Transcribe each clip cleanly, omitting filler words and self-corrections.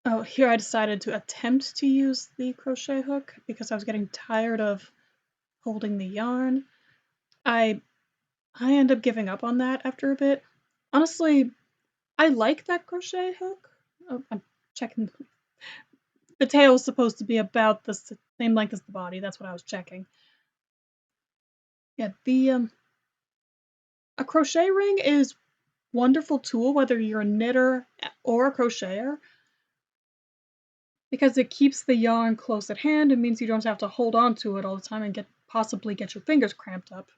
Oh, here I decided to attempt to use the crochet hook because I was getting tired of holding the yarn. I end up giving up on that after a bit. Honestly, I like that crochet hook. Oh, I'm checking. The tail is supposed to be about the same length as the body. That's what I was checking. Yeah, the a crochet ring is wonderful tool whether you're a knitter or a crocheter because it keeps the yarn close at hand. It means you don't have to hold on to it all the time and possibly get your fingers cramped up.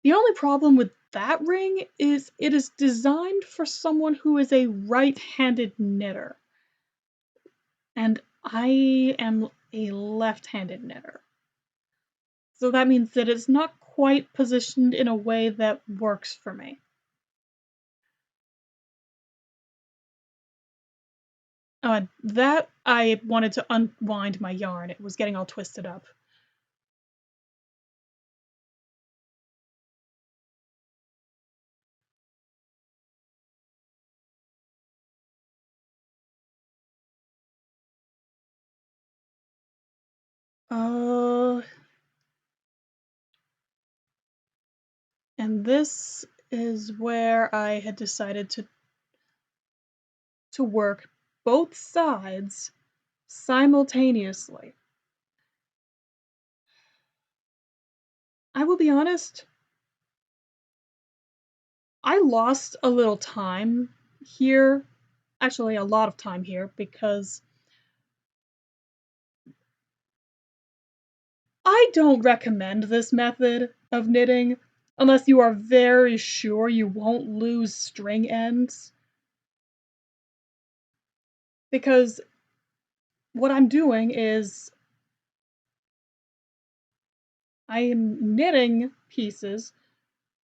The only problem with that ring is it is designed for someone who is a right-handed knitter, and I am a left-handed knitter. So that means that it's not quite positioned in a way that works for me. That I wanted to unwind my yarn. It was getting all twisted up. Uh, and this is where I had decided to work both sides simultaneously. I will be honest, I lost a little time here, actually a lot of time here, because I don't recommend this method of knitting unless you are very sure you won't lose string ends. Because what I'm doing is I am knitting pieces,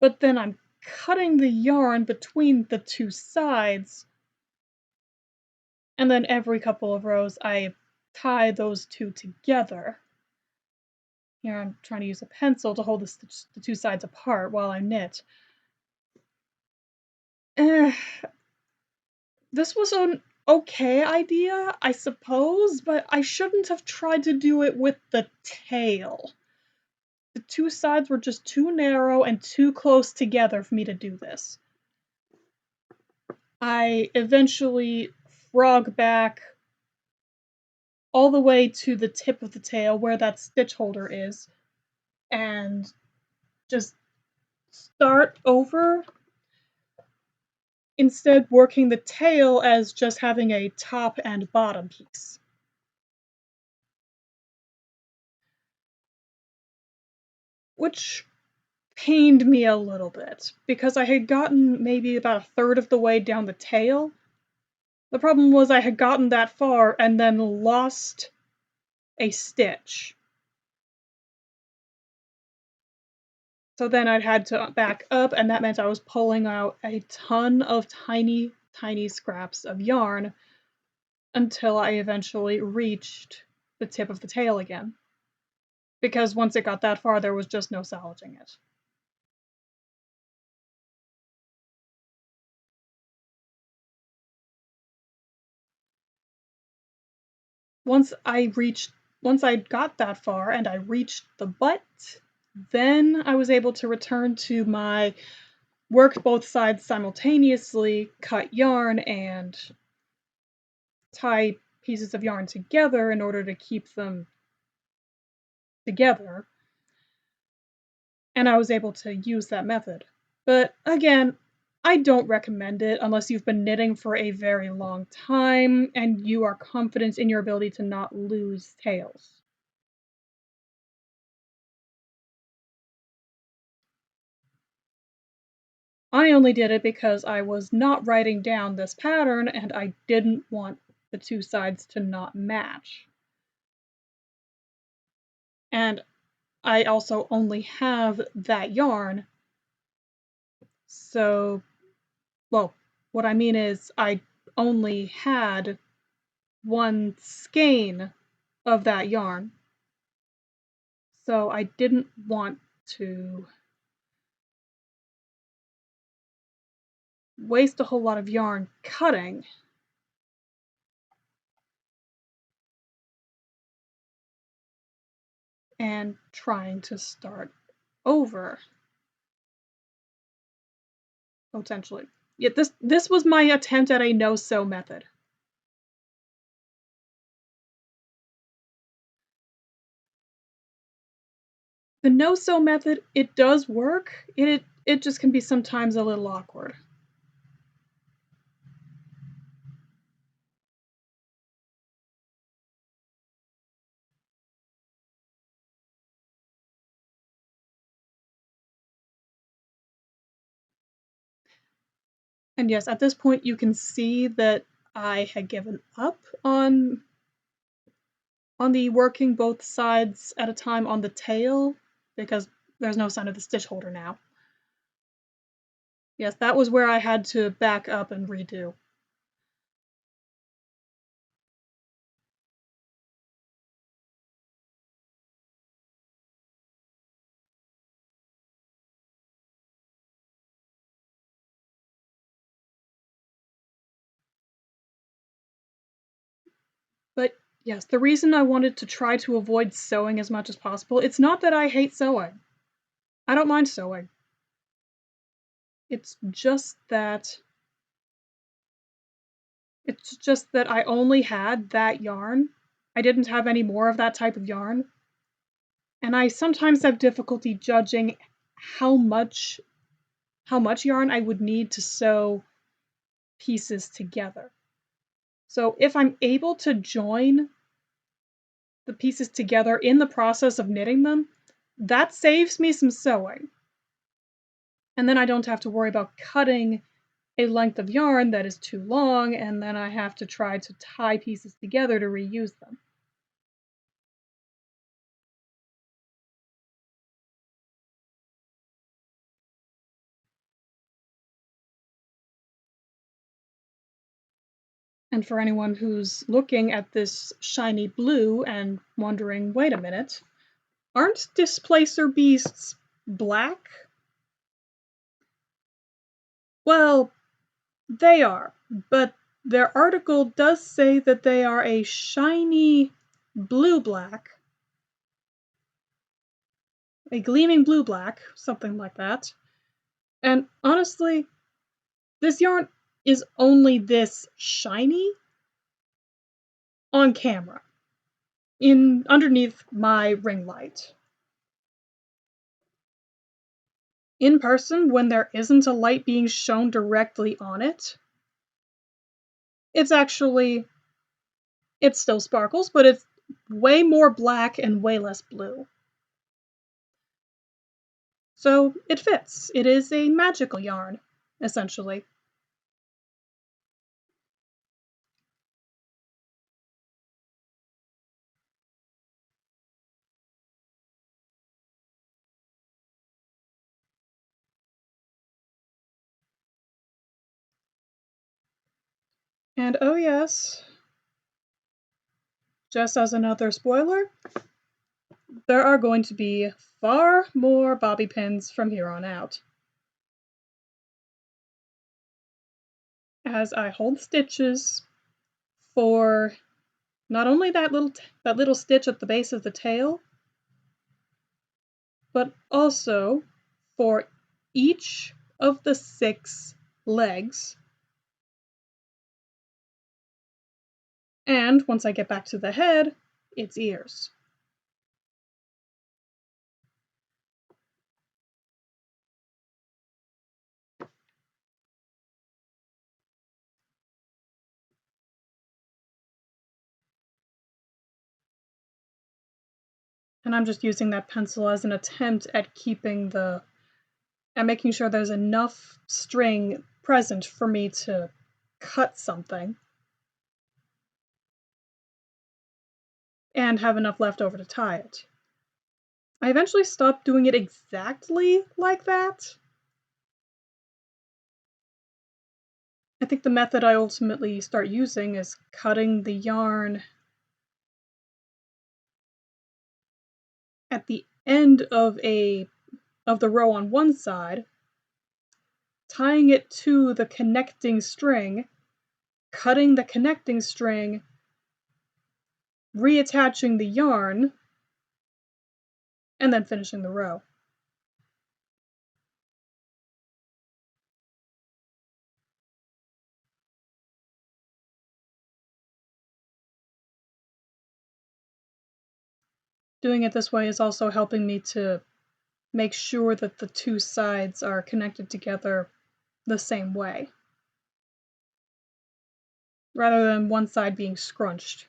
but then I'm cutting the yarn between the two sides, and then every couple of rows I tie those two together. Here I'm trying to use a pencil to hold the two sides apart while I knit. Eh, this was an okay idea, I suppose, but I shouldn't have tried to do it with the tail. The two sides were just too narrow and too close together for me to do this. I eventually frog back all the way to the tip of the tail where that stitch holder is and just start over, instead working the tail as just having a top and bottom piece. Which pained me a little bit because I had gotten maybe about a third of the way down the tail. The problem was I had gotten that far and then lost a stitch. So then I'd had to back up, and that meant I was pulling out a ton of tiny, tiny scraps of yarn until I eventually reached the tip of the tail again. Because once it got that far, there was just no salvaging it. Once I got that far and I reached the butt, then I was able to return to my work both sides simultaneously, cut yarn, and tie pieces of yarn together in order to keep them together. And I was able to use that method. But again, I don't recommend it unless you've been knitting for a very long time and you are confident in your ability to not lose tails. I only did it because I was not writing down this pattern and I didn't want the two sides to not match. And I also only have that yarn, so, well, what I mean is I only had one skein of that yarn, so I didn't want to waste a whole lot of yarn cutting and trying to start over, potentially. Yeah, this was my attempt at a no-sew method. The no-sew method, it does work. It just can be sometimes a little awkward. And yes, at this point you can see that I had given up on the working both sides at a time on the tail, because there's no sign of the stitch holder now. Yes, that was where I had to back up and redo. But yes, the reason I wanted to try to avoid sewing as much as possible, it's not that I hate sewing. I don't mind sewing. It's just that I only had that yarn. I didn't have any more of that type of yarn. And I sometimes have difficulty judging how much yarn I would need to sew pieces together. So if I'm able to join the pieces together in the process of knitting them, that saves me some sewing. And then I don't have to worry about cutting a length of yarn that is too long, and then I have to try to tie pieces together to reuse them. And for anyone who's looking at this shiny blue and wondering, wait a minute, aren't displacer beasts black? Well, they are, but their article does say that they are a shiny blue-black, a gleaming blue-black, something like that. And honestly, this yarn is only this shiny on camera, underneath my ring light. In person, when there isn't a light being shown directly on it, it's still sparkles, but it's way more black and way less blue. So it fits. It is a magical yarn, essentially. And oh yes, just as another spoiler, there are going to be far more bobby pins from here on out. As I hold stitches for not only that little stitch at the base of the tail, but also for each of the 6 legs. And once I get back to the head, its ears. And I'm just using that pencil as an attempt at making sure there's enough string present for me to cut something and have enough left over to tie it. I eventually stopped doing it exactly like that. I think the method I ultimately start using is cutting the yarn at the end of the row on one side, tying it to the connecting string, cutting the connecting string, reattaching the yarn, and then finishing the row. Doing it this way is also helping me to make sure that the two sides are connected together the same way, rather than one side being scrunched.